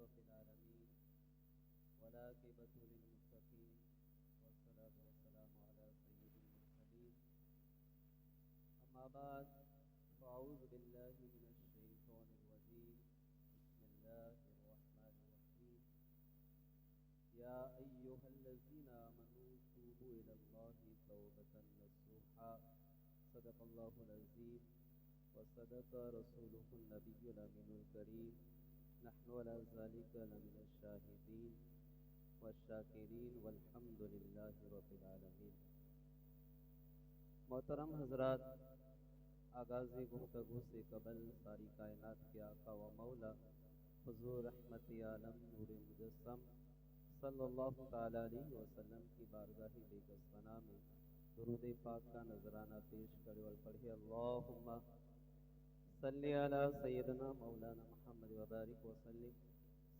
रब्बिल आलमीन वलाकिबतु लिलमुत्तकीन वस्सलातु वस्सलामु अला सय्यिदिल मुरसलीन अम्मा बाद फ़अऊज़ु बिल्लाहि मिनश शैतानिर रजीम बिस्मिल्लाहिर रहमानिर रहीम या अय्युहल्लज़ीना आमनू तूबू इलल्लाहि तौबतन नसूहा सदक़ल्लाहुल अज़ीम वसदक़ रसूलुहुन नबियुल अमीनुल करीम नहनु अला ज़ालिका लमिनश शाहिदीन वश्शाकिरीन वल्हम्दुलिल्लाहि रब्बिल आलमीन। मोहतरम हज़रात, आगाज़ गुफ्तगू से कबल सारी कायनात के आका व मौला हुज़ूर रहमत आलम नूर मुजस्सम सल्लल्लाहु तआला अलैहि वसल्लम की बारगाह बेगस्तना में दुरूद पाक का नजराना पेश करे और पढ़े अल्लाहुम्मा सल्ली अला सय्यदना मौलाना मुहम्मद व बारिक व सल्लिम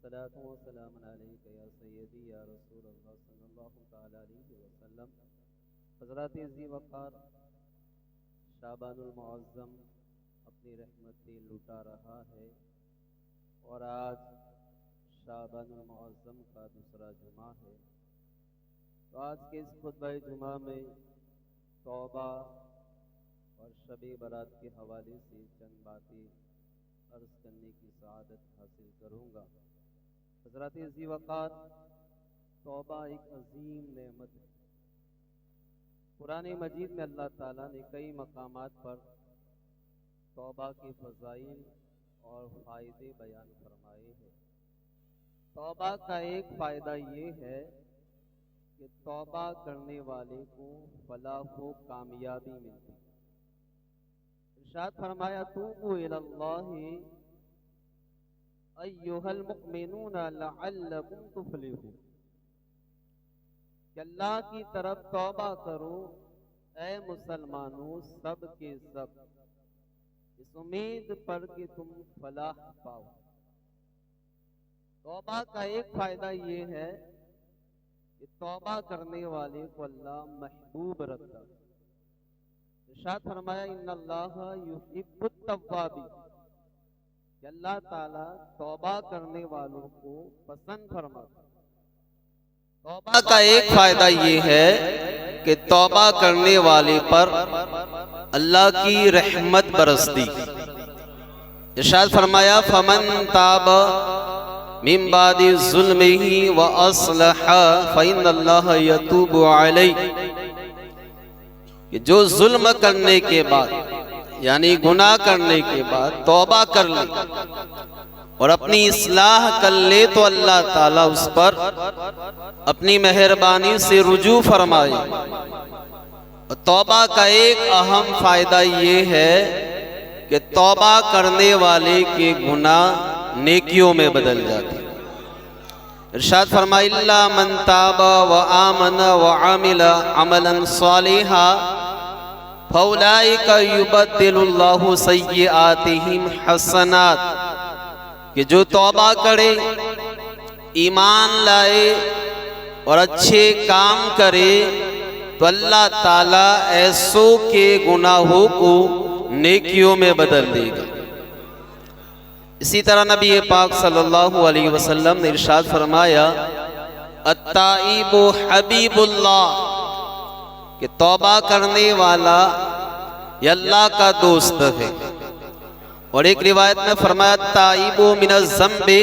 सलातु व सलामन अलैका या सय्यदी या रसूल अल्लाह सल्लल्लाहु तआला अलैहि वसल्लम। हज़रात ज़ी वक़ार, शाबानुल मुअज़्ज़म अपनी रहमतें लुटा रहा है और आज शाबानुल मुअज़्ज़म का दूसरा जुमा है। तो आज के इस खुतबा जुमा में तौबा और शब बारात के हवाले से चंद बातें अर्ज़ करने की सआदत हासिल करूँगा। हज़रात ज़ी वक़ार, तौबा एक अजीम नेमत है। कुरान मजीद में अल्लाह ताला ने कई मकामात पर तौबा के फ़ज़ाइल और फ़ायदे बयान फरमाए हैं। तौबा का एक फ़ायदा ये है कि तौबा करने वाले को फलाह व कामयाबी मिलती। इरशाद फरमाया तूबू इलल्लाहि अय्युहल मुमिनूना लअल्लकुम तुफलिहून, कि अल्लाह की तरफ तौबा करो ऐ मुसलमानों सब के सब, इस उम्मीद पर कि तुम फलाह पाओ। तौबा का एक फायदा ये है कि तौबा करने वाले को अल्लाह महबूब रखता है। इरशाद फरमाया इन्नल्लाहा युहिब्बुत तव्वाबीन, कि अल्लाह ताला तौबा करने वालों को पसंद फरमाता। तौबा का एक फायदा ये है कि तौबा करने वाले पर अल्लाह की रहमत बरसती। इरशाद फरमाया फमन ताबा मिन बादि ज़ुल्मिही व अस्लहा फ़इन्नल्लाहा यतूबु अलैहि, कि जो जुल्म करने के बाद यानी गुनाह करने के बाद तौबा कर ले और अपनी इस्लाह कर ले तो अल्लाह ताला उस पर अपनी मेहरबानी से रुजू फरमाए। और तौबा का एक अहम फायदा ये है कि तौबा करने वाले के गुनाह नेकियों में बदल जाते। इरशाद फरमाया इल्ला मन ताबा व आमना व आमिला अमलन सालिहा फौलाइका युबद्दिलुल्लाहु सय्यिआतिहिम हसनात, कि जो तौबा करे, ईमान लाए और अच्छे काम करे तो अल्लाह ताला ऐसों के गुनाहों को नेकियों में बदल देगा। इसी तरह नबी पाक सल्लल्लाहु अलैहि वसल्लम ने इरशाद फरमाया अत्ताइबु हबीबुल्लाह, कि तौबा करने वाला ये अल्लाह का दोस्त है। और एक रिवायत में फरमाया ताइबु मिनज़ ज़म्बि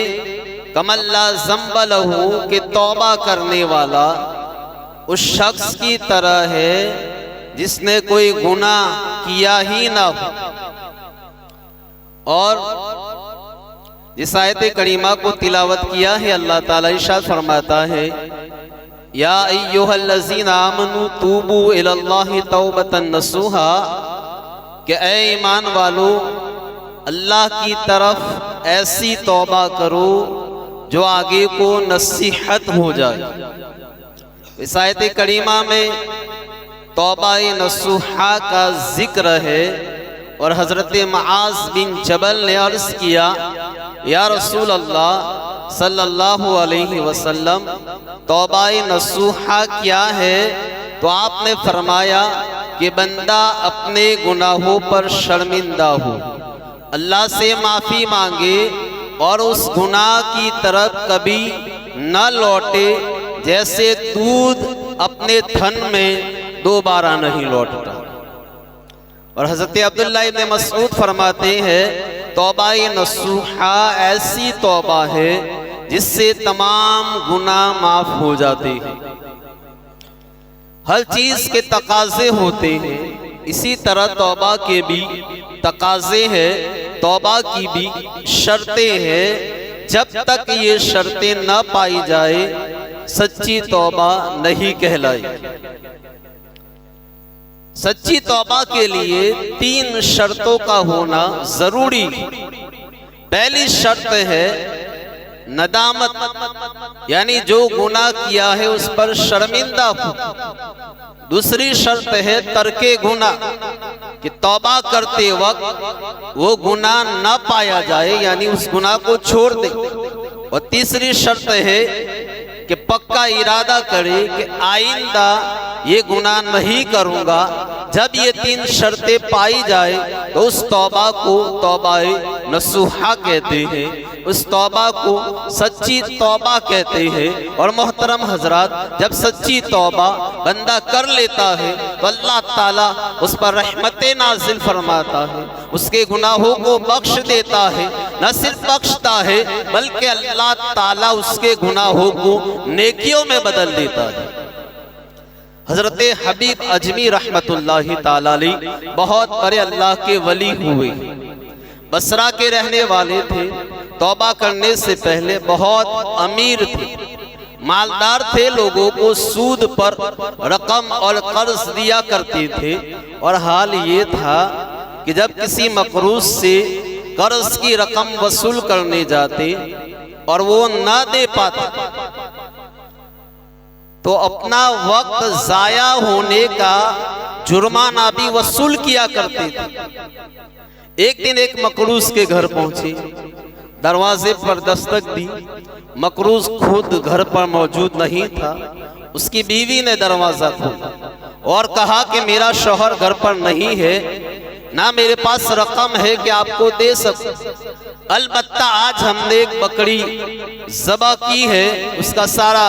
कमल्ला ज़म्ब लहू, कि तौबा करने वाला उस शख्स की तरह है जिसने कोई गुनाह किया ही ना हो। और जिस आयत करीमा को तिलावत किया है अल्लाह ताला इरशाद फरमाता है या अय्युहल्लज़ीना आमनू तूबू इलल्लाहि तौबतन नसूहा, कि ऐ ईमान वालो अल्लाह की तरफ ऐसी तौबा करो जो आगे को नसीहत हो जाए। इस आयत करीमा में तौबा नसूहा का जिक्र है। और हज़रत मुआज़ बिन जबल ने अर्ज़ किया या रसूल अल्लाह सल्लल्लाहु अलैहि वसल्लम, तौबा नसूहा क्या है? तो आपने फरमाया कि बंदा अपने गुनाहों पर शर्मिंदा हो, अल्लाह से माफ़ी मांगे और उस गुनाह की तरफ कभी न लौटे, जैसे दूध अपने थन में दोबारा नहीं लौटता। और हजरत अब्दुल्लाह इब्न मसऊद फरमाते हैं, तौबा नसूहा ऐसी तौबा है जिससे तमाम गुनाह माफ हो जाते हैं। हर चीज के तकाजे होते हैं, इसी तरह तौबा के भी तकाजे हैं, तौबा की भी शर्तें हैं। जब तक ये शर्तें न पाई जाए सच्ची तौबा नहीं कहलाई। सच्ची तौबा के लिए 3 शर्तों का होना जरूरी है। पहली शर्त है नदामत, यानी जो गुनाह किया है उस पर शर्मिंदा हो। दूसरी शर्त है तर्के गुनाह, कि तौबा करते वक्त वो गुनाह न पाया जाए, यानी उस गुनाह को छोड़ दे। और तीसरी शर्त है कि पक्का इरादा करे कि आइंदा ये गुनाह नहीं करूंगा। जब ये 3 शर्तें पाई जाए तो उस तौबा को तौबाए नसूहा कहते हैं, उस तौबा को सच्ची तौबा कहते हैं। और मोहतरम हजरात, जब सच्ची तौबा बंदा कर लेता है तो अल्लाह ताला उस पर रहमतें नाजिल फरमाता है, उसके गुनाहों को बख्श देता है। न सिर्फ बख्शता है बल्कि अल्लाह ताला उसके गुनाहों को नेकियों में बदल देता है। हजरत हबीब अजमी रहमतुल्लाहि ताला अलैह बहुत बड़े अल्लाह के वली हुए, बसरा के रहने वाले थे। तौबा करने से पहले बहुत अमीर थे, मालदार थे, लोगों को सूद पर रकम और कर्ज दिया करते थे। और हाल ये था कि जब किसी मकरूज से कर्ज की रकम वसूल करने जाते और वो ना दे पाता तो अपना वक्त जाया होने का जुर्माना भी वसूल किया करते थे। एक दिन एक मकरूज के घर पहुंचे, दरवाजे पर दस्तक दी। मकरूज खुद घर पर मौजूद नहीं था। उसकी बीवी ने दरवाजा खोला और कहा कि मेरा शौहर घर पर नहीं है, ना मेरे पास रकम है कि आपको दे सकूं। अलबत्ता आज हमने एक बकरी ज़बह की है, उसका सारा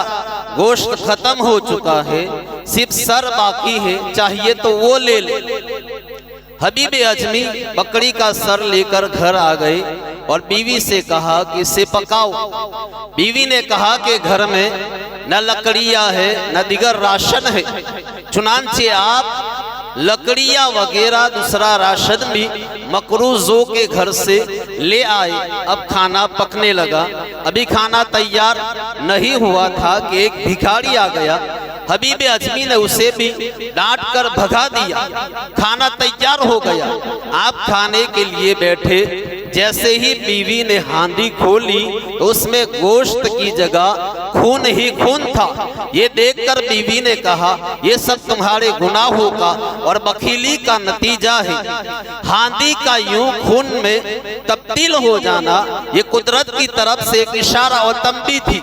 गोश्त खत्म हो चुका है, सिर्फ सर बाकी है, चाहिए तो वो ले ले। हबीब अजमी बकरी का सर लेकर घर आ गए और बीवी से कहा कि इसे पकाओ। बीवी ने कहा कि घर में न लकड़ियां है न दिगर राशन है, चुनांचे आप लकड़ियां वगैरह दूसरा राशन भी मकरूजों के घर से ले आए। अब खाना पकने लगा। अभी खाना तैयार नहीं हुआ था कि एक भिखारी आ गया। हबीब अजमी ने उसे भी डांट कर भगा दिया। खाना तैयार हो गया, आप खाने के लिए बैठे। जैसे ही बीवी ने हांडी खोली तो उसमें गोश्त की जगह खून ही खून था। ये देखकर बीवी ने कहा, ये सब तुम्हारे गुनाहों का और बखीली का नतीजा है। हांडी का यूं खून में तब्दील हो जाना ये कुदरत की तरफ से एक इशारा और तंबीह थी,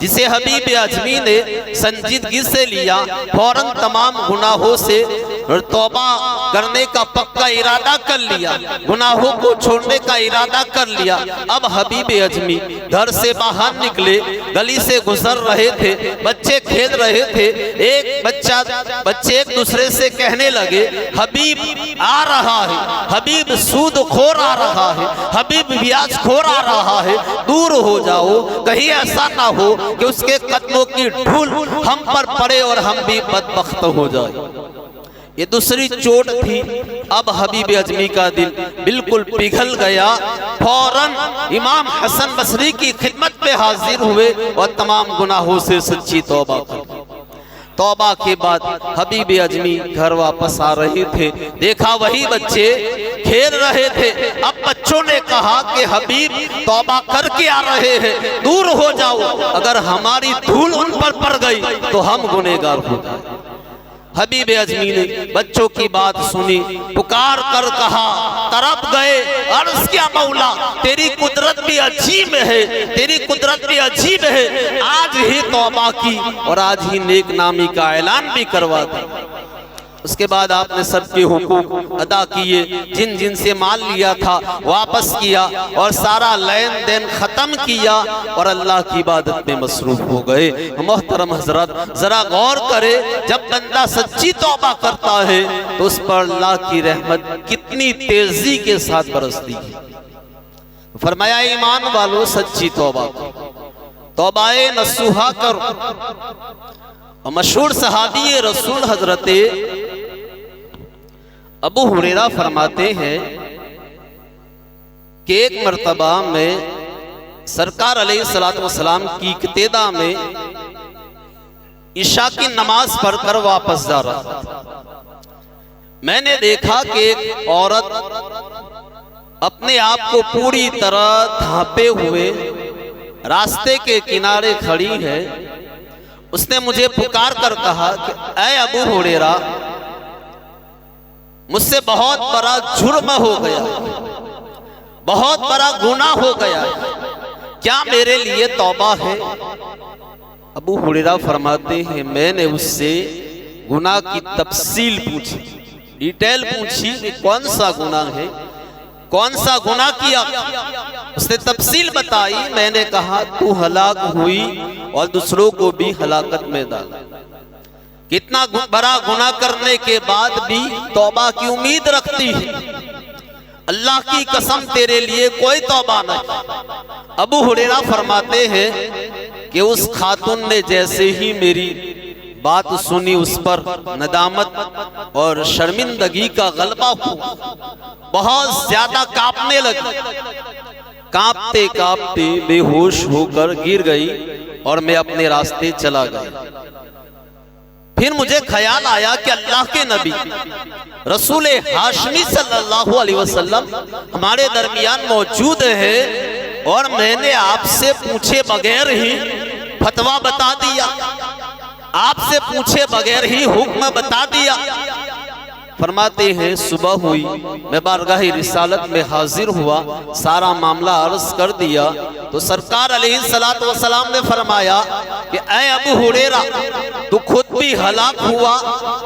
जिसे हबीब अजमी ने संजीदगी से लिया। फौरन तमाम गुनाहों से तौबा करने का पक्का इरादा कर लिया, गुनाहों को छोड़ने का इरादा कर लिया। अब हबीब अजमी घर से बाहर निकले, गली से गुजर रहे थे, बच्चे खेल रहे थे। बच्चे एक दूसरे से कहने लगे, हबीब आ रहा है, हबीब सूदखोर आ रहा है, हबीब ब्याजखोर आ रहा है, दूर हो जाओ, कहीं ऐसा ना हो कि उसके कदमों की धूल हम पर पड़े और हम भी बदबख्त हो जाए। ये दूसरी चोट थी। अब हबीब अजमी का दिल बिल्कुल पिघल गया। फौरन इमाम हसन बसरी की खिदमत पे हाजिर हुए और तमाम गुनाहों से सच्ची तौबा की। तौबा के बाद हबीब अजमी घर वापस आ रहे थे, देखा वही बच्चे खेल रहे थे। अब बच्चों ने कहा कि हबीब तौबा करके आ रहे हैं, दूर हो जाओ, अगर हमारी धूल उन पर पड़ गई तो हम गुनहगार हो जाए। हबीब अजमी ने बच्चों की बात सुनी, पुकार कर कहा, तरफ गए, अर्ज किया, मौला तेरी कुदरत भी अजीब है, तेरी कुदरत भी अजीब है। आज ही तौबा की और आज ही नेक नामी का ऐलान भी करवा दी। उसके बाद आपने सबके हुकूक अदा किए, जिन जिन से माल लिया था वापस किया और सारा लेन देन खत्म किया और अल्लाह की इबादत में मसरूफ हो गए। मोहतरम हजरत, जरा गौर करे, जब बंदा सच्ची तौबा करता है तो उस पर अल्लाह की रहमत कितनी तेजी के साथ बरसती है। फरमाया ईमान वालों सच्ची तौबा करो, तौबाए नसूहा करो। और मशहूर सहाबी रसूल हजरत अबू हुरैरा फरमाते हैं कि एक मर्तबा में सरकार अलैहिस्सलातु वस्सलाम की इक्तिदा में इशा की नमाज पढ़कर वापस जा रहा था। मैंने देखा कि एक औरत अपने आप को पूरी तरह ढांपे हुए रास्ते के किनारे खड़ी है। उसने मुझे पुकार कर कहा कि ऐ अबू हुरैरा, मुझसे बहुत बड़ा जुर्म हो गया, बहुत बड़ा गुनाह हो गया, क्या मेरे लिए तौबा है? अबू हुरैरा फरमाते हैं मैंने उससे गुनाह की तफसील पूछी, डिटेल पूछी कि कौन सा गुनाह है, कौन सा गुनाह किया। उसने तफसील बताई। मैंने कहा तू हलाक हुई और दूसरों को भी हलाकत में डाला। कितना बड़ा गुनाह करने के बाद भी तौबा की उम्मीद रखती है। अल्लाह की कसम तेरे लिए कोई तौबा नहीं। अबू हुरैरा फरमाते हैं कि उस खातून ने जैसे ही मेरी बात सुनी, उस पर नदामत और शर्मिंदगी का गलबा हुआ, बहुत ज्यादा कांपने लगी। कांपते कांपते बेहोश होकर गिर गई और मैं अपने रास्ते चला गया। फिर मुझे ख्याल आया कि अल्लाह के नबी रसूल हाशमी सल्लल्लाहु अलैहि वसल्लम हमारे दरमियान मौजूद है और मैंने आपसे पूछे बगैर ही फतवा बता दिया, आपसे पूछे बगैर ही हुक्म बता दिया। फरमाते हैं सुबह हुई, मैं बारगाह रिसालत में हाजिर हुआ, सारा मामला अर्ज कर दिया तो सरकार अलैहिस्सलातु वस्सलाम ने फरमाया कि ऐ अबू हुरैरा, तू खुद भी हलाक हुआ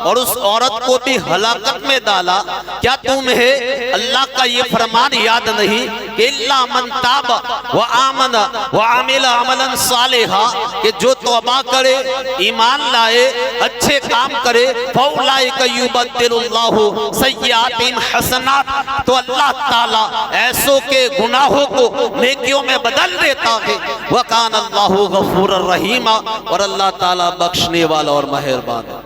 और उस औरत को भी हलाकत में डाला। क्या तुम्हें अल्लाह का ये फरमान याद नहीं कि इल्ला मन ताब व आमन व आमिला अमलन सालिहा, कि जो तौबा करे, ईमान लाए, अच्छे काम करे, फौलाइका युबद्दिलुल्लाहु सय्यातिहिम हसनात, तो अल्लाह ताला ऐसों के गुनाहों को नेकियों में बदल देता है। व कान अल्लाहु गफूरर रहीमा, और अल्लाह ताला बख्शने वाला और मेहरबान है।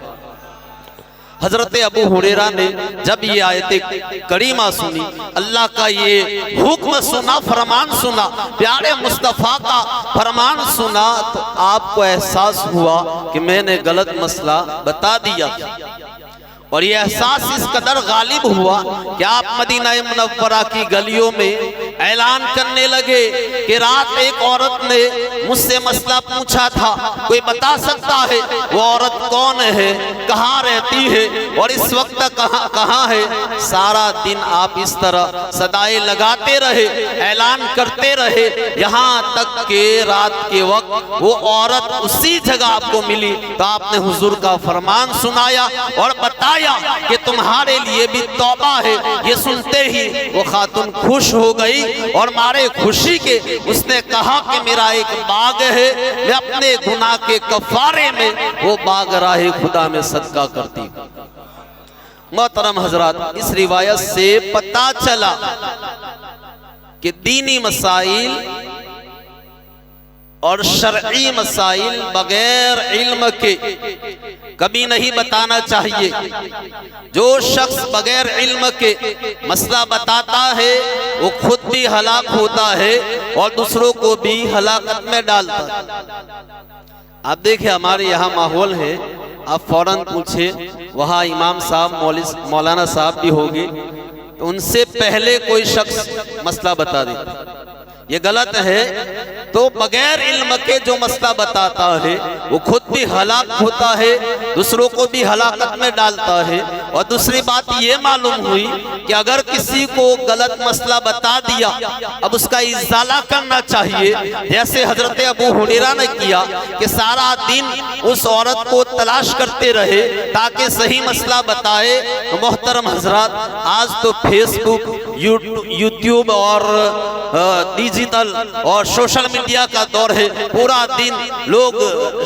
हजरत अबू हुरैरा ने जब ये आयत करीमा सुनी, अल्लाह का ये हुक्म सुना, फरमान सुना, प्यारे मुस्तफ़ा का फरमान सुना, तो आपको एहसास हुआ कि मैंने गलत मसला बता दिया। और ये एहसास इस कदर गालिब हुआ कि आप मदीना मुनव्वरा की गलियों में ऐलान करने लगे कि रात एक औरत ने मुझसे मसला पूछा था, कोई बता सकता है वो औरत कौन है, कहाँ रहती है और इस वक्त कहाँ है। सारा दिन आप इस तरह सदाएं लगाते रहे, ऐलान करते रहे, यहाँ तक के रात के वक्त वो औरत उसी जगह आपको मिली तो आपने हुजूर का फरमान सुनाया और बताया कि तुम्हारे लिए भी तौबा है। ये सुनते ही वो खातून खुश हो गई और मारे खुशी के उसने कहा कि मेरा एक बाग है, मैं अपने गुनाह के कफारे में वो बाग राहे खुदा में सदका करती हूँ। मोहतरम हजरात, इस रिवायत से पता चला कि दीनी मसाइल और शरई मसाइल बगैर इल्म के कभी नहीं बताना चाहिए। जो शख्स बगैर इल्म के मसला बताता है वो खुद भी हलाक होता है और दूसरों को भी हलाकत में डालता है। आप देखिए हमारे यहाँ माहौल है, आप फौरन पूछे, वहाँ इमाम साहब मौलाना साहब भी होंगे तो उनसे पहले कोई शख्स मसला बता देता, ये गलत है। तो बगैर इल्म के जो मसला बताता है वो खुद भी हलाक होता है, दूसरों को भी हलाकत में डालता है। और दूसरी बात ये मालूम हुई कि अगर किसी को गलत मसला बता दिया, अब उसका इजाला करना चाहिए, जैसे हजरत अबू हुरैरा ने किया कि सारा दिन उस औरत को तलाश करते रहे ताकि सही मसला बताए। तो मोहतरम हजरात, आज तो फेसबुक, यूट्यूब और डिजिटल और सोशल मीडिया का दौर है। पूरा दिन लोग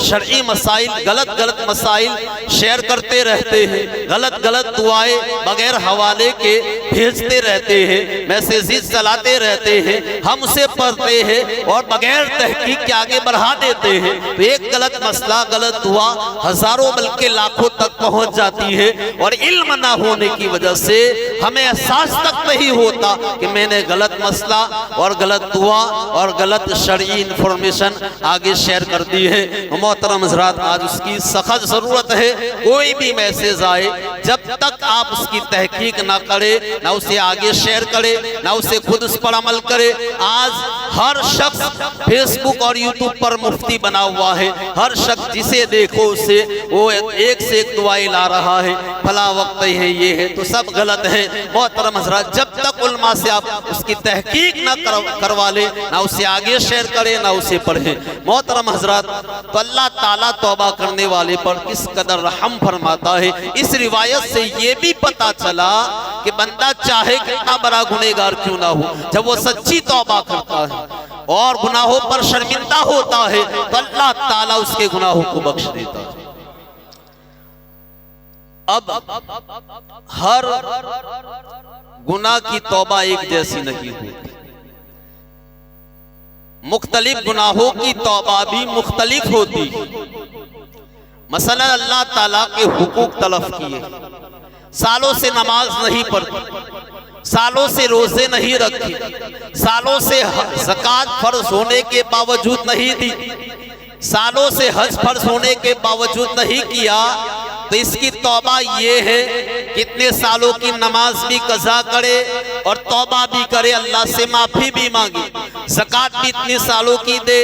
शरई मसाइल, गलत गलत मसाइल शेयर करते रहते हैं, गलत गलत दुआएं बगैर हवाले के भेजते रहते हैं, मैसेजेस चलाते रहते हैं, हम उसे पढ़ते हैं और बगैर तहकीक के आगे बढ़ा देते हैं। तो एक गलत मसला, गलत दुआ हजारों बल्कि लाखों तक पहुंच जाती है। और इल्म ना होने की वजह से हमें एहसास तक नहीं होता कि मैंने गलत मसला और गलत दुआ और गलत शरई इंफॉर्मेशन आगे शेयर कर दी है। मोहतरम हज़रात, आज उसकी सख्त जरूरत है। कोई भी मैसेज आए, जब तक आप उसकी तहकीक ना करे, ना उसे आगे शेयर करे, ना उसे खुद उस पर अमल करे। आज हर शख्स फेसबुक और यूट्यूब पर मुफ्ती बना हुआ है। हर शख्स जिसे देखो उसे वो एक से एक दुआएं ला रहा है, फला वक्त है, ये है, तो सब गलत है। मोहतरम हज़रात, जब तक उलमा से आप उसकी तहकीक ना करवा ले, ना उसे आगे शेयर करे, ना उसे पढ़े। मोहतरम हज़रात, तो अल्लाह ताला तौबा करने वाले पर किस कदर रहम फरमाता है। इस रिवायत से ये भी पता चला कि बंदा चाहे कितना बड़ा गुनहगार क्यों ना हो, जब वो सच्ची तौबा करता है और गुनाहों पर शर्मिंदा होता है तो अल्लाह ताला उसके गुनाहों को बख्श देता है। अब हर गुनाह की तौबा एक जैसी नहीं होती, मुख्तलिफ गुनाहों की तौबा भी मुख्तलिफ होती। मसलन अल्लाह ताला के हुकूक तलफ किए, सालों से नमाज नहीं पढ़ती, सालों से रोजे नहीं रखे, सालों से ज़कात फर्ज होने के बावजूद नहीं दी, सालों से हज फर्ज होने के बावजूद नहीं किया, तो इसकी तौबा ये है कितने सालों की नमाज भी कज़ा करे और तौबा भी करे, अल्लाह से माफ़ी भी मांगे, ज़कात भी इतने सालों की दे,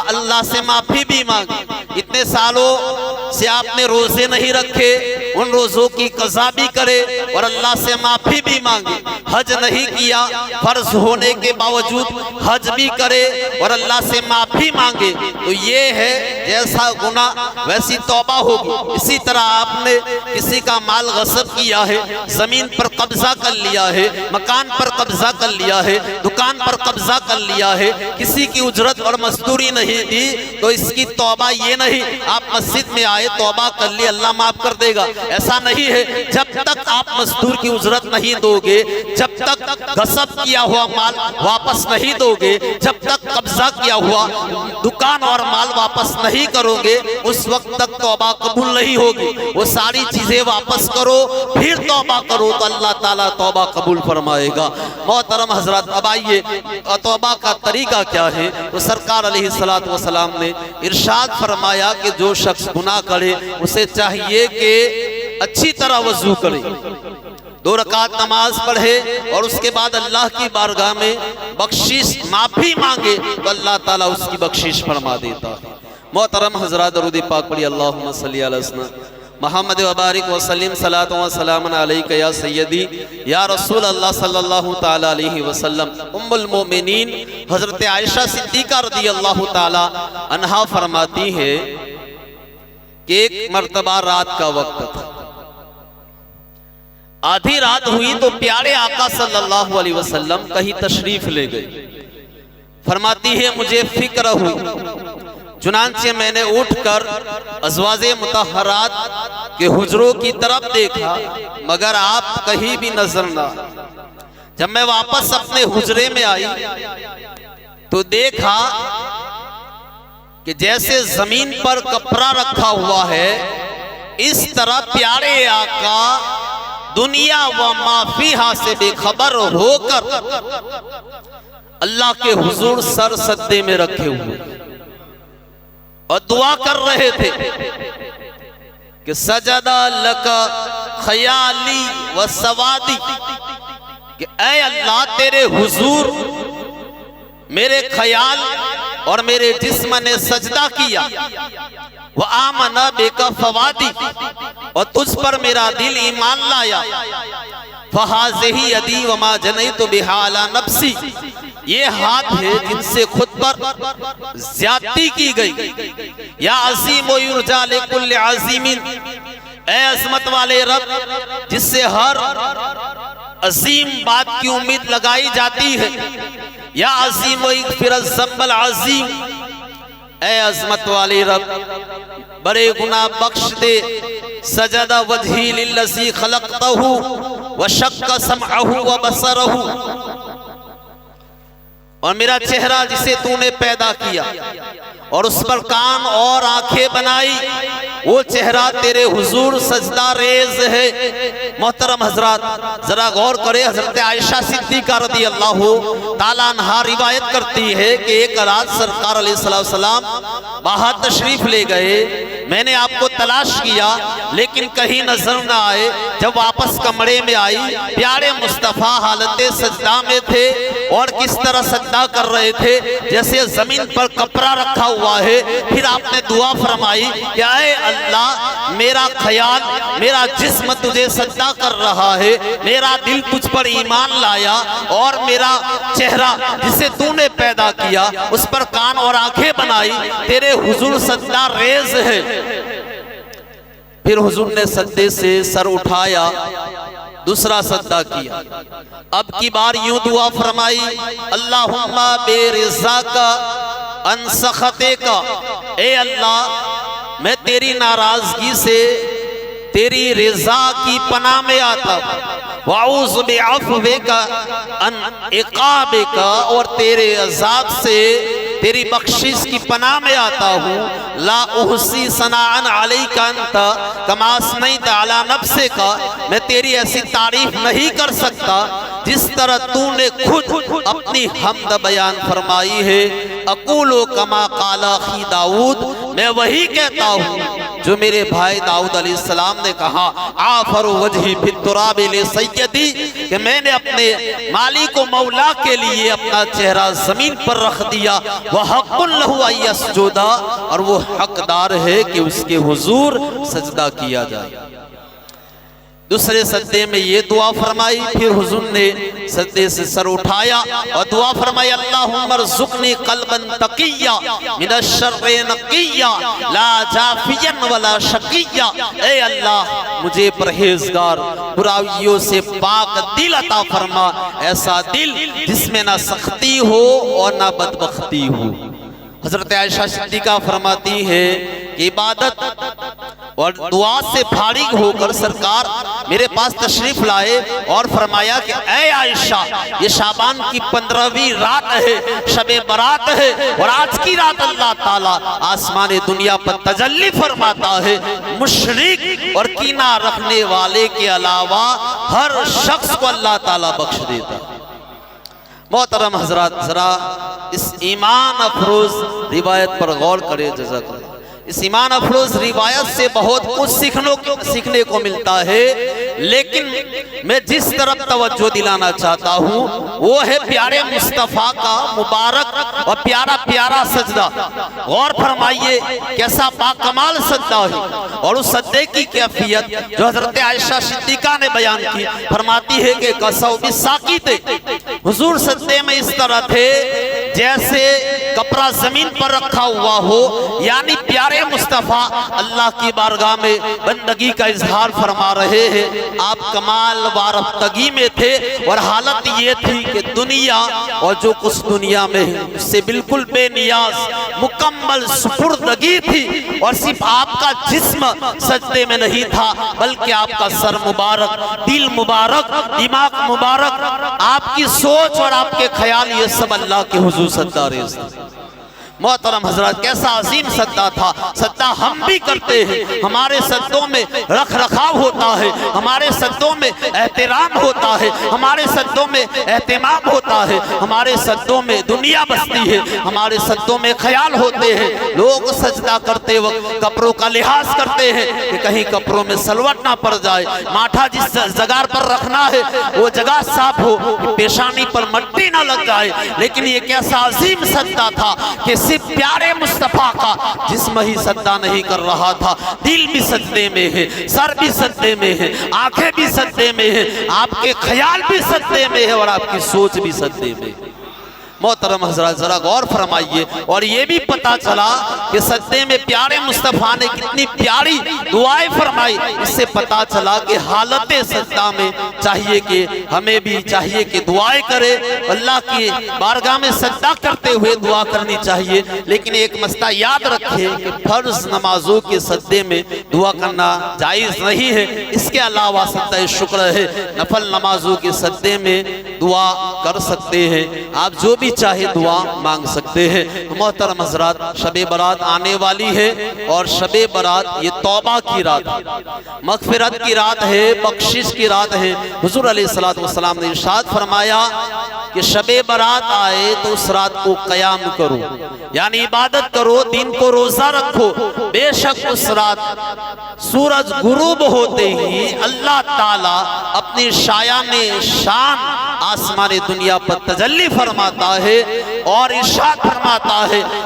अल्लाह से माफ़ी भी मांगे। इतने सालों से आपने रोजे नहीं रखे, उन रोज़ों की कज़ा भी करे और अल्लाह से माफ़ी भी मांगे। हज नहीं किया, फर्ज होने के बावजूद हज भी करे और अल्लाह से माफ़ी मांगे, तो ये है जैसा गुनाह वैसी तौबा होगी। इसी तरह आपने किसी का माल गस्ब किया है, जमीन पर कब्जा कर लिया है, मकान पर कब्जा कर लिया है, दुकान पर कब्जा कर लिया है, किसी की उजरत और मजदूरी नहीं दी, तो इसकी तौबा ये नहीं आप मस्जिद में आए तौबा कर ली अल्लाह माफ कर देगा, ऐसा नहीं है। जब तक आप मजदूर की उजरत नहीं दोगे, जब तक गस्ब किया हुआ माल वापस नहीं दोगे, जब तक कब्जा किया हुआ दुकान और माल वापस नहीं करोगे, उस वक्त तक तौबा कबूल नहीं होगी। वो सारी चीजें वापस करो, फिर तौबा करो तो अल्लाह ताला तौबा कबूल फरमाएगा। मोहतरम हजरत, अब आइए तौबा का तरीका क्या है। तो सरकार अलैहिस्सलातु वस्सलाम ने इरशाद फरमाया कि जो शख्स गुनाह करे उसे चाहिए कि अच्छी तरह वजू करे, 2 रकात नमाज पढ़े और उसके बाद अल्लाह की बारगाह में बख्शिश माफी मांगे तो अल्लाह ताला उसकी बख्शिश फरमा देता है। मोहतरम हजरात, दरूद पाक पढ़िए, अल्लाहुम्मा सल्ली अला सय्यिदना मोहम्मद व बारिक वसल्लिम सलातो व सलामन अलैका या सय्यदी या रसूल अल्लाह सल्लल्लाहु ताला अलैहि वसल्लम। उम्मुल मोमिनीन हजरत आयशा सिद्दीका रज़ियल्लाहु ताला अन्हा फरमाती है कि एक मर्तबा रात का वक्त था, आधी रात हुई तो प्यारे आका सल्लल्लाहु अलैहि वसल्लम कहीं तशरीफ ले गए। फरमाती है मुझे फिक्र हुई, चुनांचे मैंने उठकर अज़वाजे मुतहरात के हुजरों की तरफ देखा मगर आप कहीं भी नजर ना। जब मैं वापस अपने हुजरे में आई तो देखा कि जैसे जमीन पर कपड़ा रखा हुआ है, इस तरह प्यारे आका दुनिया व माफिहा से बेखबर होकर अल्लाह के हुजूर सर सद्दे में रखे हुए और दुआ कर रहे थे कि सजदा लका खयाली व सवादी, कि ऐ अल्लाह तेरे हुजूर मेरे ख्याल और मेरे जिस्म ने सजदा किया। वह आमना बेका फवादी, और तुझ पर मेरा दिल ईमान लाया। फहाज़ही यदी वमा जनैतु बिहा अला नफ्सी, ये हाथ है जिनसे खुद पर ज्यादती की गई। या अज़ीम व युरजा लिकुल्लि अज़ीमिन, ऐ अज़मत वाले रब जिससे हर अजीम बात की उम्मीद लगाई जाती है। या अज़ीम व इग़फ़िर ज़ंबल अज़ीम, ऐ अज़मत वाले रब बड़े गुनाह बख्श दे। सजदा वजही लिल्लज़ी खलक़तहु व शक्क समअहु व बसरहु, और मेरा चेहरा जिसे तूने पैदा किया और उस पर कान और आंखें बनाई, वो चेहरा तेरे हुजूर सजदा रेज है। मोहतरम हजरात, जरा गौर करे, हजरत आयशा सिद्दीका रदी अल्लाह ताला अन्हा रिवायत करती है कि एक रात सरकार अलैहिस्सलाम बाहर तशरीफ ले गए। मैंने आपको तलाश किया लेकिन कहीं नजर न आए। जब वापस कमरे में आई, प्यारे मुस्तफ़ा हालत सजदा में थे और किस तरह सजदा कर रहे थे जैसे जमीन पर कपड़ा रखा हुआ है। फिर आपने दुआ फरमाई कि ऐ अल्लाह, मेरा ख्याल, मेरा जिस्म तुझे सजदा कर रहा है, मेरा दिल तुझ पर ईमान लाया, और मेरा चेहरा जिसे तूने पैदा किया उस पर कान और आंखें बनाई, तेरे हुजूर सजदा रेज है। फिर हुजूर ने सजदे से सर उठाया, दूसरा सजदा किया। अब की बार यूं दुआ फरमाई, अल्लाहुम्मा बेरिज़ा का अन सखते का, ए अल्लाह मैं तेरी नाराजगी से तेरी रिजा की पनाह में आता हूँ। वाऊज़ु बिअफ़्विका अन इक़ाबिका, और तेरे अज़ाब से तेरी बख्शिश की पनाह में आता हूँ। ला उहसी सनाअन अलैका अंता कमा असनैत अला नफ्सिका, मैं तेरी ऐसी तारीफ नहीं कर सकता जिस तरह तूने खुद अपनी हम्द बयान फरमाई है। अक़ूलु कमा क़ाला अख़ी दाऊद, मैं वही कहता हूँ जो मेरे भाई दाऊद अलैहिस्सलाम ने कहा, आफरु वजही फित्तुराबि ले सय्यदी, कि मैंने अपने मालिक व मौला के लिए अपना चेहरा जमीन पर रख दिया। वह हक़्क़ुन लहु अन यसजुदा, और वो हकदार है कि उसके हुजूर सजदा किया जाए। दूसरे सजदे में ये दुआ फरमाई। फिर हुजूर ने सजदे से सर उठाया और दुआ फरमाई, अल्लाहुम्मा रज़ुक़नी क़ल्बन तक़िय्या मिनश शर्रि नक़िय्या ला जाफ़ियन वला शक़िय्या, ए अल्लाह मुझे परहेज़गार, बुराइयों से पाक दिल अता फरमा, ऐसा दिल जिसमें ना सख्ती हो और ना बदबख्ती हो। हजरत आयशा सिद्दीका फरमाती है कि इबादत और दुआ से फारिग होकर सरकार मेरे पास तशरीफ लाए और फरमाया कि ऐ आयशा, ये शाबान की 15वीं रात है, शबे बरात है, और आज की रात अल्लाह ताला आसमान दुनिया पर तजल्ली फरमाता है। मुशरिक और कीना रखने वाले के अलावा हर शख्स को अल्लाह ताला बख्श देता है। मोहतरम हजरात, जरा इस ईमान अफरोज रिवायत पर गौर करें। जज़ाकल्लाह। इस ईमान अफरोज रिवायत से बहुत कुछ सीखने को मिलता है, लेकिन मैं जिस तरफ तवज्जो दिलाना चाहता हूँ वो है प्यारे मुस्तफ़ा का मुबारक और प्यारा प्यारा सजदा। गौर फरमाइए कैसा बाकमाल सजदा है, और उस सजदे की कैफियत जो हजरत आयशा सिद्दीका ने बयान की, फरमाती है कि कसौबी साक़िते, हुजूर सजदे में इस तरह थे जैसे कपड़ा जमीन पर रखा हुआ हो, यानी प्यारे मुस्तफ़ा अल्लाह की बारगाह में बंदगी का इजहार फरमा रहे हैं। आप कमाल वारफ्तगी में थे और हालत ये थी कि दुनिया और जो कुछ दुनिया में है उससे बिल्कुल बेनियाज मुकम्मल सुपुर्दगी थी, और सिर्फ आपका जिस्म सजदे में नहीं था बल्कि आपका सर मुबारक, दिल मुबारक, दिमाग मुबारक, आपकी सोच और आपके ख्याल, ये सब अल्लाह के हुजूर सजदा रेज़। मोहतरम हजरत, कैसा अजीम सद्दा था। सद्दा हम भी करते हैं, हमारे सद्दों में रख रखाव होता है, हमारे सद्दों में एहतराम होता है, हमारे सद्दों में एहतमाम होता है, हमारे सद्दों में दुनिया बसती है, हमारे सद्दों में ख्याल होते हैं। लोग सजदा करते वक्त कपड़ों का लिहाज करते हैं कि कहीं कपड़ों में सलवट ना पड़ जाए, माथा जिस जगह पर रखना है वो जगह साफ हो, पेशानी पर मट्टी ना लग जाए। लेकिन ये कैसा अजीम सद्दा था कि सिर्फ प्यारे मुस्तफा का जिस्म ही सद्दा नहीं कर रहा था, दिल भी सजदे में है, सर भी सजदे में है, आंखें भी सजदे में है, आपके ख्याल भी सजदे में है और आपकी सोच भी सजदे में है। मोहतरम हजरत, जरा गौर फरमाइए। और ये भी पता चला कि सजदे में प्यारे मुस्तफा ने कितनी प्यारी दुआएं फरमाई। इससे पता चला कि हालत सजदा में चाहिए कि हमें भी चाहिए कि दुआएं करें, अल्लाह की बारगाह में सजदा करते हुए दुआ करनी चाहिए। लेकिन एक मसला याद रखें कि फर्ज नमाजों के सजदे में दुआ करना जायज़ नहीं है। इसके अलावा सजदा शुक्र है, नफल नमाजों के सजदे में दुआ कर सकते हैं, आप जो भी चाहे दुआ मांग सकते हैं। मोहतरम हजरात, शबे बारात आने वाली है और शबे बारात ये तौबा की रात है, मगफिरत की रात है, बख्शिश की रात है। हुजूर अलैहिस्सलातु वस्सलाम ने इरशाद फरमाया कि शबे बारात आए तो उस रात को कयाम करो, यानी इबादत करो, दिन को रोजा रखो। बेशक उस रात सूरज गुरूब होते ही अल्लाह ताला अपनी शायाने शान आसमानी दुनिया पर तजल्ली फरमाता है और इरशाद फरमाता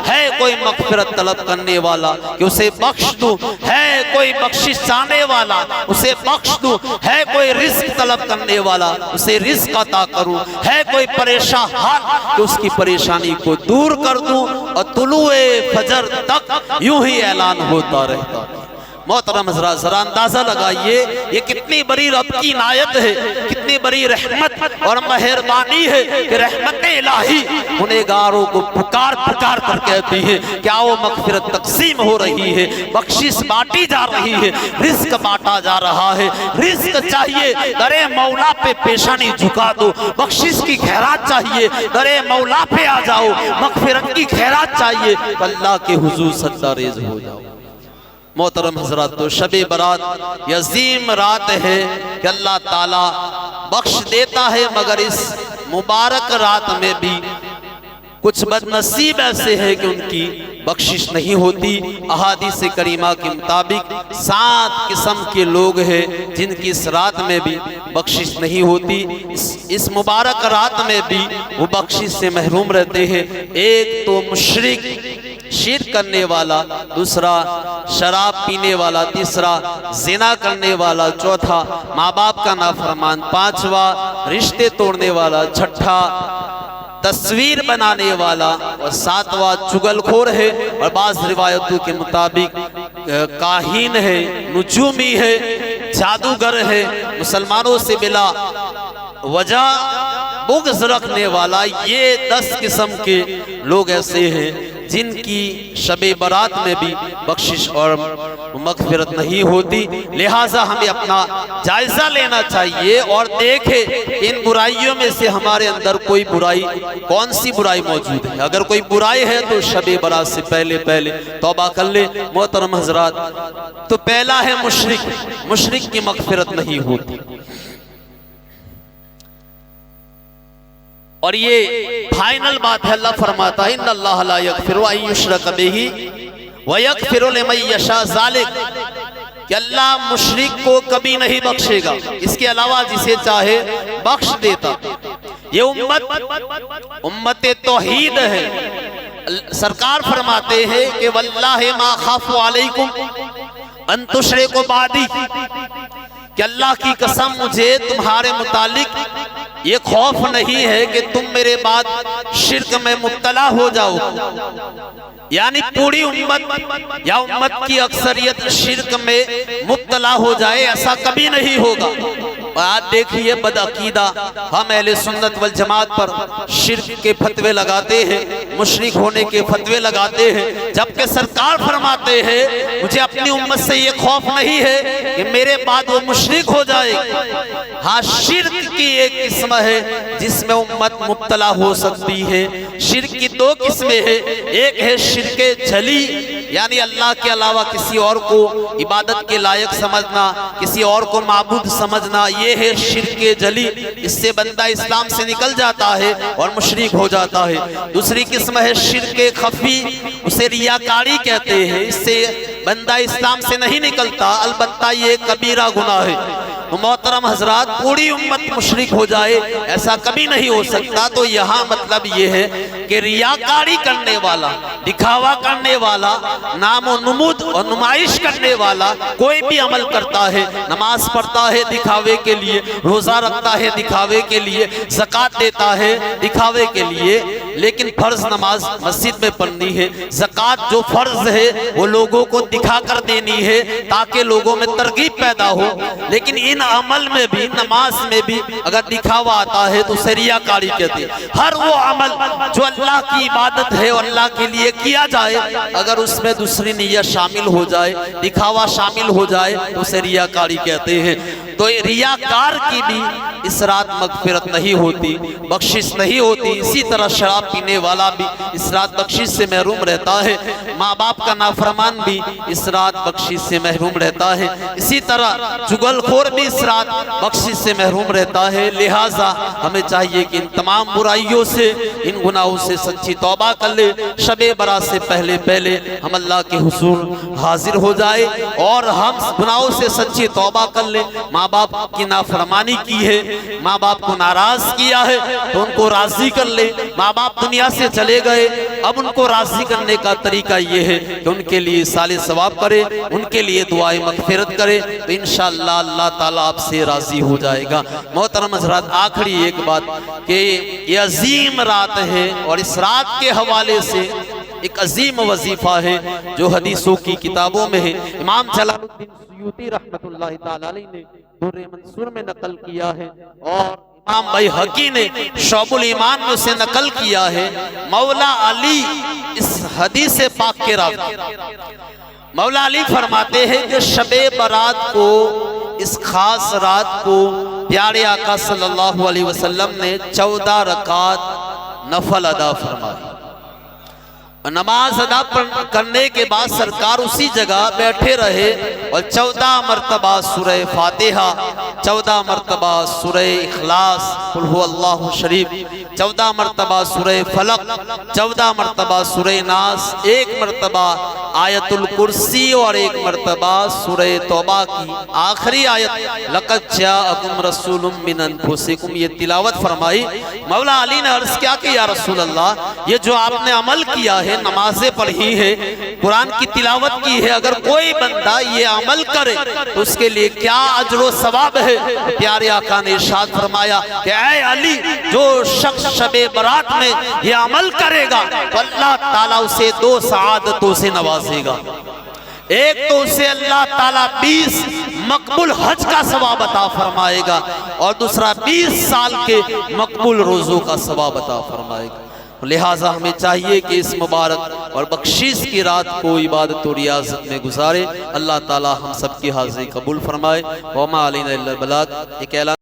है कोई मगफिरत तलब करने वाला कि उसे बख्श दूं, है कोई बख्शिश चाहने वाला उसे बख्श दूं, है कोई रिस्क तलब करने वाला उसे रिस्क अता करूं, है कोई परेशान हाल कि उसकी परेशानी को दूर कर दूं। और तुलुए फजर तक यूं ही ऐलान होता रहता। मोहतरम हज़रात, जरा अंदाजा लगाइए ये कितनी बड़ी रब की इनायत है, कितनी बड़ी रहमत और मेहरबानी है कि रहमत इलाही गुनहगारों को पुकार पुकार कर कहती है क्या वो मगफिरत तकसीम हो रही है, बख्शिश बांटी जा रही है, रिस्क बांटा जा रहा है। रिस्क चाहिए, दरे मौला पे पेशानी झुका दो। बख्शिश की खैरात चाहिए, दरे मौला पे आ जाओ। मगफिरत की खैरात चाहिए, अल्लाह के हुजूर सजदा रेज हो जाओ। मोहतरम हजरत, तो शबे बारात ये अजीम रात है कि अल्लाह ताला बख्श देता है, मगर इस मुबारक रात में भी कुछ बदनसीब ऐसे हैं कि उनकी बख्शिश नहीं होती। अहादीस करीमा के मुताबिक 7 किस्म के लोग हैं जिनकी इस रात में भी बख्शिश नहीं होती। इस मुबारक रात में भी वो बख्शिश से महरूम रहते हैं। एक तो मुशरिक, शिर्क करने वाला, दूसरा शराब पीने वाला, तीसरा जिना करने वाला, चौथा माँ बाप का नाफरमान, पांचवा रिश्ते तोड़ने वाला, छठा तस्वीर बनाने वाला और सातवां चुगलखोर है। और बाज़ रिवायतों के मुताबिक काहिन है, नुजूमी है, जादूगर है, मुसलमानों से बिला वजह बुग़्ज़ रखने वाला। ये 10 किस्म के लोग ऐसे हैं जिनकी शबे बारात में भी बख्शिश और मगफिरत नहीं होती। लिहाजा हमें अपना जायजा लेना चाहिए और देखें इन बुराइयों में से हमारे अंदर कोई बुराई, कौन सी बुराई मौजूद है। अगर कोई बुराई है तो शबे बारात से पहले पहले तौबा कर ले। मोहतरम हजरात, तो पहला है मुशरिक, मुशरिक की मगफिरत नहीं होती। और ये फाइनल बात है, अल्लाह फरमाता है इन्नल्लाह ला यगफिरु अन युशरक बिही व यगफिरु लिमन यशा ज़ालिक, कि अल्लाह मुशरिक को कभी नहीं बख्शेगा, इसके अलावा जिसे चाहे बख्श देता। ये उम्मत तौहीद है। सरकार फरमाते हैं कि वल्लाहि मा खाफु अलैकुम अन तुशरिकु बादी, कि अल्लाह की कसम मुझे तुम्हारे मुतालिक ये खौफ नहीं है कि तुम मेरे बाद शिर्क में मुब्तला हो जाओ। यानी पूरी उम्मत या उम्मत की अक्सरियत शिर्क में मुब्तला हो जाए, ऐसा कभी नहीं होगा। आज देखिए बदअकीदा हम अहले सुन्नत वल जमात पर शिर्क के फतवे लगाते हैं, मुशरिक होने के फतवे लगाते हैं, जबकि सरकार फरमाते हैं मुझे अपनी उम्मत से ये खौफ नहीं है कि मेरे बाद वो मुशरिक हो जाए। हाँ, शिर्क की एक किस्म है जिसमें उम्मत मुब्तला हो सकती है। शिर्क की दो किस्में हैं, एक है शिर्के जली, यानी अल्लाह के अलावा किसी और को इबादत के लायक समझना, किसी और को माबूद समझना, ये है शिर्के जली। इससे बंदा इस्लाम से निकल जाता है और मुशरिक हो जाता है। दूसरी किस्म है शिर्के खफी, उसे रियाकारी कहते हैं। इससे बंदा इस्लाम से नहीं निकलता, अलबत्ता ये कबीरा गुनाह है। मोहतरम हजरात, पूरी उम्मत मुशरिक हो जाए ऐसा कभी नहीं हो सकता। तो यहाँ मतलब ये है कि रियाकारी करने वाला, दिखावा करने वाला, नामो नुमूद और नुमाइश करने वाला कोई भी अमल करता है, नमाज पढ़ता है दिखावे के लिए, रोजा रखता है दिखावे के लिए, ज़कात देता है दिखावे के लिए, लेकिन फर्ज नमाज मस्जिद में पढ़नी है। ज़कात जो फर्ज है वो लोगों को दिखाकर देनी है ताकि लोगों में तरगीब पैदा हो। लेकिन इन अमल में भी, नमाज में भी अगर दिखावा आता है तो रियाकारी कहते हैं। हर वो अमल जो अल्लाह की इबादत है और अल्लाह के लिए किया जाए, अगर उसमें दूसरी नियत शामिल हो जाए, दिखावा शामिल हो जाए तो उसे रियाकारी कहते हैं। तो रियाकार की भी इस रात मगफिरत नहीं होती, बख्शिश नहीं होती। इसी तरह शराब पीने वाला भी इस रात बख्शिश से महरूम रहता है, माँ बाप का नाफरमान भी इस रात बख्शिश से महरूम रहता है। इसी तरह जुगलखोर भी इस रात बख्शिश से महरूम रहता है। लिहाजा हमें चाहिए कि इन तमाम बुराइयों से, इन गुनाहों से सच्ची तौबा कर ले। शबे बरात से पहले पहले हम अल्लाह के हुजूर हाजिर हो जाए और हम गुनाहों से सच्ची तौबा कर ले। माँ बाप की नाफरमानी की है, माँ बाप को नाराज किया है तो उनको राजी कर ले। माँ बाप दुनिया से चले गए, अब उनको राजी करने का तरीका ये है कि उनके लिए साले सवाब करे, उनके लिए दुआए मगफिरत करे, तो इंशाअल्लाह अल्लाह ताला आपसे राजी हो जाएगा। मोहतरम हज़रात, आखिरी एक बात कि ये अजीम रात है और इस रात के हवाले से एक अजीम वजीफा है जो हदीसों की किताबों में है। इमाम जलालुद्दीन सुयूती रहमतुल्लाहि ताला अलैहि ने दुर्र मंसूर में नकल किया है और इमाम बैहकी ने शौबुल ईमान में उसे नकल किया है। मौला अली इस हदीस पाक के रावी मौला अली फरमाते हैं कि शबे बारात को, इस खास रात को प्यारे आका सल्लल्लाहु अलैहि वसल्लम ने 14 रकात नफल अदा फरमाई। नमाज अदा करने के बाद सरकार उसी जगह बैठे रहे और 14 मरतबा सूरह फातिहा, 14 मरतबा सूरह इखलास, कुल हु अल्लाहु शरीफ, 14 मरतबा सूरह फलक, 14 मरतबा सूरह नास, 1 मरतबा आयतुल कुर्सी और 1 मरतबा सूरह तौबा की आखिरी आयत लक़द जाअकुम रसूलुम मिन अनफुसिकुम, ये तिलावत फरमाई। मौला अली ने अर्ज किया कि या रसूल अल्लाह, ये जो आपने अमल किया है, नमाजें पढ़ी है, कुरान की तिलावत की है, अगर कोई बंदा ये अमल करे तो उसके लिए क्या अजर व सवाब है? प्यारे आका ने इरशाद फरमाया कि ऐ अली, जो शख्स शबे बरात में ये अमल करेगा तो अल्लाह ताला उसे 2 सआदतों से नवाजेगा। एक तो उसे अल्लाह ताला 20 मकबूल हज का सवाब अता फरमाएगा और दूसरा 20 साल के मकबूल रोजों का सवाब अता फरमाएगा। लिहाजा हमें चाहिए कि इस मुबारक और बख्शीश की रात को इबादत और रियाजत में गुजारे। अल्लाह ताला हम सब की हाज़िरी कबूल फरमाए। वमा अलैना इल्लल बलाग। एक ऐलान